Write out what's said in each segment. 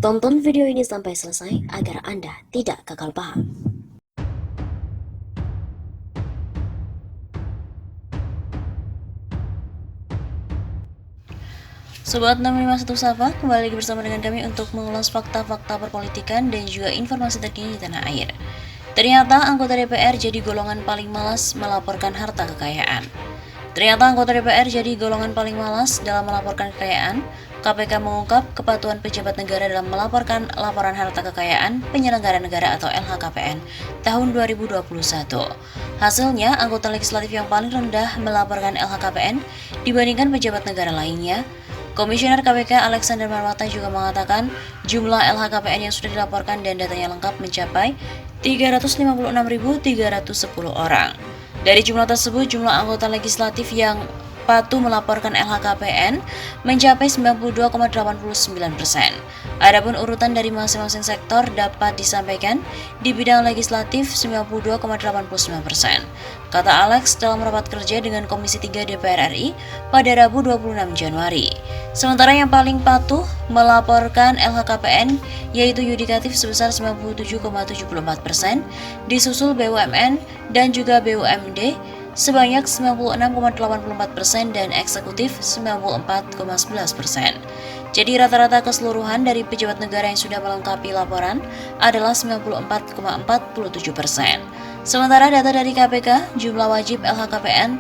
Tonton video ini sampai selesai agar Anda tidak gagal paham. Sobat 651 Safa, kembali lagi bersama dengan kami untuk mengulas fakta-fakta perpolitikan dan juga informasi terkini di tanah air. Ternyata anggota DPR jadi golongan paling malas melaporkan harta kekayaan. Ternyata anggota DPR jadi golongan paling malas dalam melaporkan kekayaan. KPK mengungkap kepatuhan pejabat negara dalam melaporkan laporan harta kekayaan penyelenggara negara atau LHKPN tahun 2021. Hasilnya, anggota legislatif yang paling rendah melaporkan LHKPN dibandingkan pejabat negara lainnya. Komisioner KPK Alexander Marwata juga mengatakan jumlah LHKPN yang sudah dilaporkan dan datanya lengkap mencapai 356.310 orang. Dari jumlah tersebut, jumlah anggota legislatif yang patuh melaporkan LHKPN mencapai 92,89%. Adapun urutan dari masing-masing sektor dapat disampaikan di bidang legislatif 92,89%. Kata Alex dalam rapat kerja dengan Komisi 3 DPR RI pada Rabu 26 Januari. Sementara yang paling patuh melaporkan LHKPN yaitu yudikatif sebesar 97,74%, disusul BUMN dan juga BUMD sebanyak 96,84% dan eksekutif 94,11%. Jadi rata-rata keseluruhan dari pejabat negara yang sudah melengkapi laporan adalah 94,47%. Sementara data dari KPK, jumlah wajib LHKPN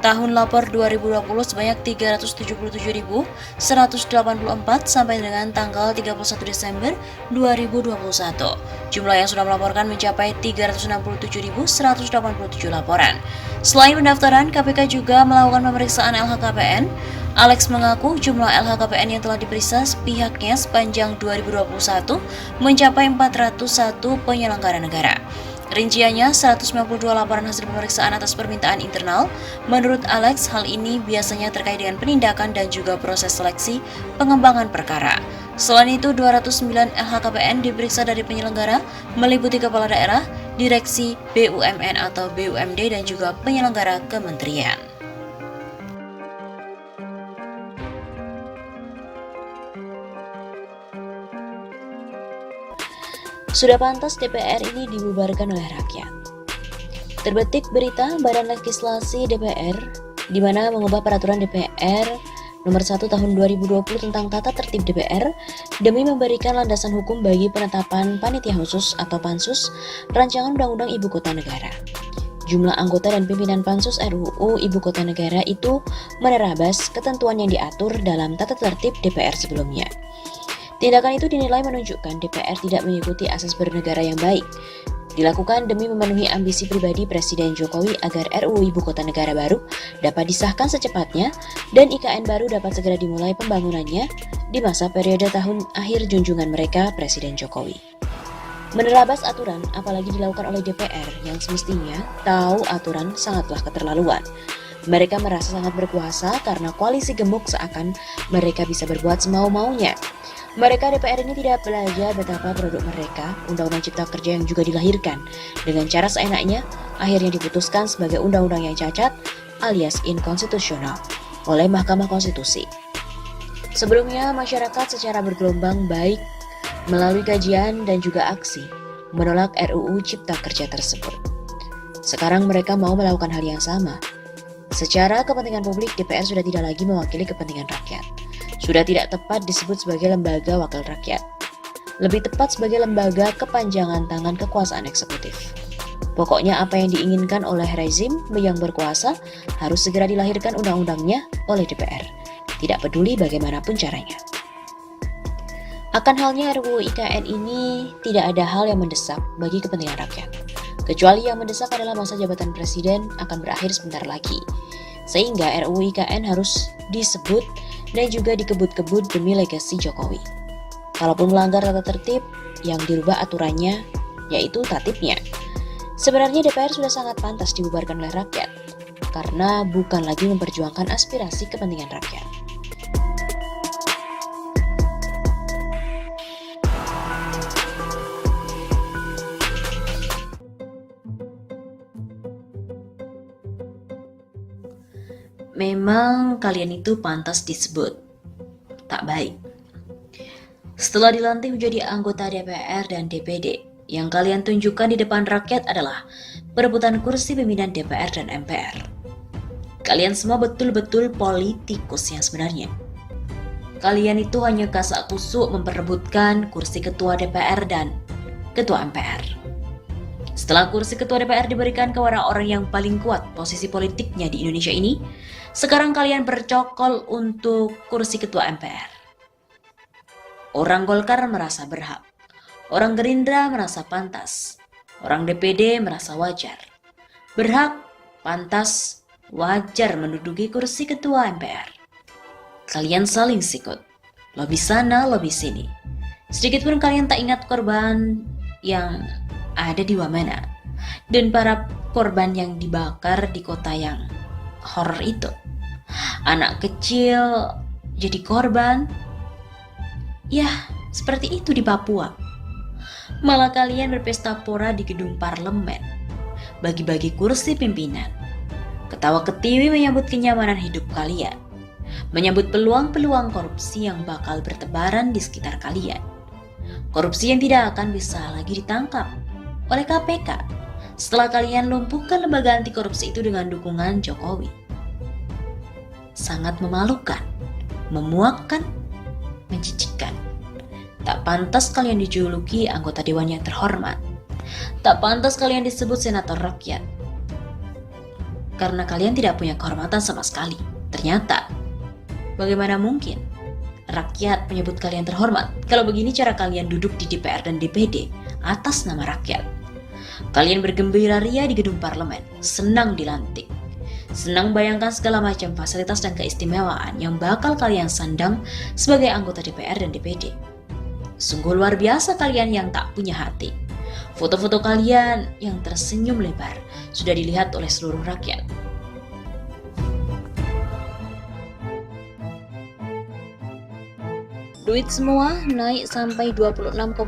tahun lapor 2020 sebanyak 377.184 sampai dengan tanggal 31 Desember 2021. Jumlah yang sudah melaporkan mencapai 367.187 laporan. Selain pendaftaran, KPK juga melakukan pemeriksaan LHKPN. Alex mengaku jumlah LHKPN yang telah diperiksa pihaknya sepanjang 2021 mencapai 401 penyelenggara negara. Rinciannya, 192 laporan hasil pemeriksaan atas permintaan internal. Menurut Alex, hal ini biasanya terkait dengan penindakan dan juga proses seleksi pengembangan perkara. Selain itu, 209 LHKPN diperiksa dari penyelenggara, meliputi kepala daerah, direksi BUMN atau BUMD, dan juga penyelenggara kementerian. Sudah pantas DPR ini dibubarkan oleh rakyat. Terbetik berita Badan Legislasi DPR di mana mengubah peraturan DPR nomor 1 tahun 2020 tentang tata tertib DPR demi memberikan landasan hukum bagi penetapan panitia khusus atau pansus rancangan undang-undang Ibu Kota Negara. Jumlah anggota dan pimpinan pansus RUU Ibu Kota Negara itu menerabas ketentuan yang diatur dalam tata tertib DPR sebelumnya. Tindakan itu dinilai menunjukkan DPR tidak mengikuti asas bernegara yang baik. Dilakukan demi memenuhi ambisi pribadi Presiden Jokowi agar RUU Ibu Kota Negara baru dapat disahkan secepatnya dan IKN baru dapat segera dimulai pembangunannya di masa periode tahun akhir junjungan mereka Presiden Jokowi. Menerabas aturan apalagi dilakukan oleh DPR yang semestinya tahu aturan sangatlah keterlaluan. Mereka merasa sangat berkuasa karena koalisi gemuk seakan mereka bisa berbuat semau-maunya. Mereka DPR ini tidak belajar betapa produk mereka, Undang-Undang Cipta Kerja yang juga dilahirkan dengan cara seenaknya, akhirnya diputuskan sebagai undang-undang yang cacat alias inkonstitusional oleh Mahkamah Konstitusi. Sebelumnya, masyarakat secara bergelombang baik melalui kajian dan juga aksi menolak RUU Cipta Kerja tersebut. Sekarang mereka mau melakukan hal yang sama. Secara kepentingan publik, DPR sudah tidak lagi mewakili kepentingan rakyat. Sudah tidak tepat disebut sebagai lembaga wakil rakyat. Lebih tepat sebagai lembaga kepanjangan tangan kekuasaan eksekutif. Pokoknya apa yang diinginkan oleh rezim yang berkuasa harus segera dilahirkan undang-undangnya oleh DPR. Tidak peduli bagaimanapun caranya. Akan halnya RUU IKN ini tidak ada hal yang mendesak bagi kepentingan rakyat. Kecuali yang mendesak adalah masa jabatan presiden akan berakhir sebentar lagi. Sehingga RUU IKN harus disebut dan juga dikebut-kebut demi legasi Jokowi. Kalaupun melanggar tata tertib, yang dirubah aturannya, yaitu tatibnya. Sebenarnya DPR sudah sangat pantas dibubarkan oleh rakyat, karena bukan lagi memperjuangkan aspirasi kepentingan rakyat. Memang kalian itu pantas disebut tak baik. Setelah dilantik menjadi anggota DPR dan DPD, yang kalian tunjukkan di depan rakyat adalah perebutan kursi pimpinan DPR dan MPR. Kalian semua betul-betul politikus yang sebenarnya. Kalian itu hanya kasak kusuk memperebutkan kursi ketua DPR dan ketua MPR. Setelah kursi ketua DPR diberikan ke orang-orang yang paling kuat posisi politiknya di Indonesia ini, sekarang kalian bercokol untuk kursi ketua MPR. Orang Golkar merasa berhak, orang Gerindra merasa pantas, orang DPD merasa wajar. Berhak, pantas, wajar menduduki kursi ketua MPR. Kalian saling sikut, lobby sana, lobby sini. Sedikitpun kalian tak ingat korban yang ada di Wamena dan para korban yang dibakar di kota yang horor itu. Anak kecil jadi korban. Ya, seperti itu di Papua. Malah kalian berpesta pora di gedung parlemen, bagi-bagi kursi pimpinan. Ketawa ketiwi menyambut kenyamanan hidup kalian, menyambut peluang-peluang korupsi yang bakal bertebaran di sekitar kalian. Korupsi yang tidak akan bisa lagi ditangkap oleh KPK setelah kalian lumpuhkan lembaga anti korupsi itu dengan dukungan Jokowi. Sangat memalukan, memuakkan, menjijikkan. Tak pantas kalian dijuluki anggota dewan yang terhormat. Tak pantas kalian disebut senator rakyat. Karena kalian tidak punya kehormatan sama sekali. Ternyata, bagaimana mungkin rakyat menyebut kalian terhormat kalau begini cara kalian duduk di DPR dan DPD atas nama rakyat? Kalian bergembira ria di gedung parlemen, senang dilantik. Senang bayangkan segala macam fasilitas dan keistimewaan yang bakal kalian sandang sebagai anggota DPR dan DPD. Sungguh luar biasa kalian yang tak punya hati. Foto-foto kalian yang tersenyum lebar sudah dilihat oleh seluruh rakyat. Duit semua naik sampai 26,46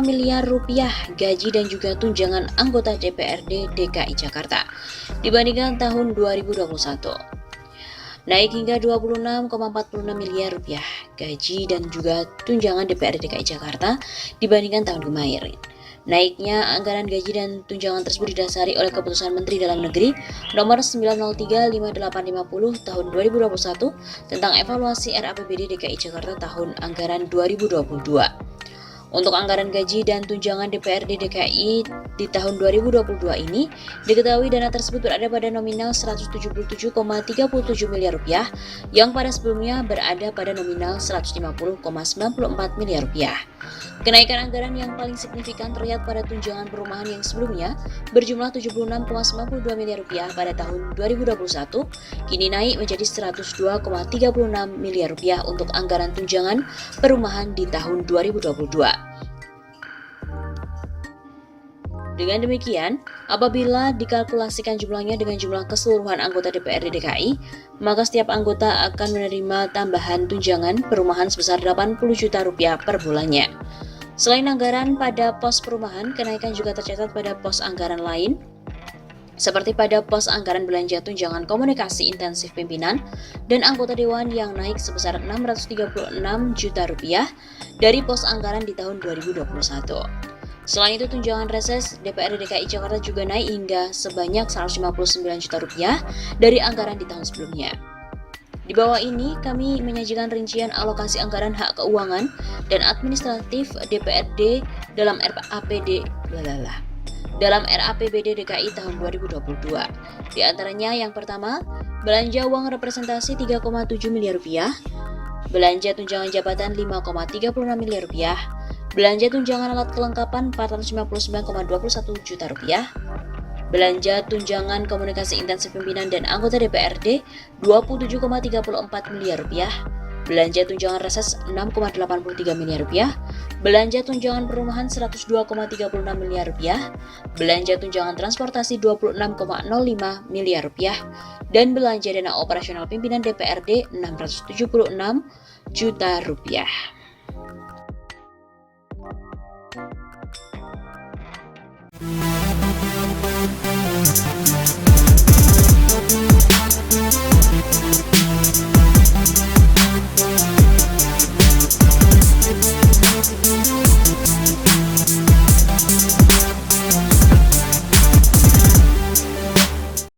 miliar rupiah gaji dan juga tunjangan anggota DPRD DKI Jakarta dibandingkan tahun 2021. Naik hingga 26,46 miliar rupiah gaji dan juga tunjangan DPRD DKI Jakarta dibandingkan tahun kemarin. Naiknya anggaran gaji dan tunjangan tersebut didasari oleh Keputusan Menteri Dalam Negeri Nomor 903/5850 Tahun 2021 tentang evaluasi RAPBD DKI Jakarta tahun anggaran 2022. Untuk anggaran gaji dan tunjangan DPRD DKI di tahun 2022 ini, diketahui dana tersebut berada pada nominal 177,37 miliar rupiah, yang pada sebelumnya berada pada nominal 150,94 miliar rupiah. Kenaikan anggaran yang paling signifikan terlihat pada tunjangan perumahan yang sebelumnya berjumlah 76,92 miliar rupiah pada tahun 2021, kini naik menjadi 102,36 miliar rupiah untuk anggaran tunjangan perumahan di tahun 2022. Dengan demikian, apabila dikalkulasikan jumlahnya dengan jumlah keseluruhan anggota DPRD DKI, maka setiap anggota akan menerima tambahan tunjangan perumahan sebesar 80 juta rupiah per bulannya. Selain anggaran pada pos perumahan, kenaikan juga tercatat pada pos anggaran lain, seperti pada pos anggaran belanja tunjangan komunikasi intensif pimpinan dan anggota dewan yang naik sebesar 636 juta rupiah dari pos anggaran di tahun 2021. Selain itu, tunjangan reses DPRD DKI Jakarta juga naik hingga sebanyak 159 juta rupiah dari anggaran di tahun sebelumnya. Di bawah ini, kami menyajikan rincian alokasi anggaran hak keuangan dan administratif DPRD dalam RAPBD DKI tahun 2022. Di antaranya yang pertama, belanja uang representasi 3,7 miliar rupiah, belanja tunjangan jabatan 5,36 miliar rupiah, belanja tunjangan alat kelengkapan 459,21 juta rupiah, belanja tunjangan komunikasi intensif pimpinan dan anggota DPRD 27,34 miliar rupiah, belanja tunjangan reses 6,83 miliar rupiah, belanja tunjangan perumahan 102,36 miliar rupiah, belanja tunjangan transportasi 26,05 miliar rupiah, dan belanja dana operasional pimpinan DPRD 676 juta rupiah.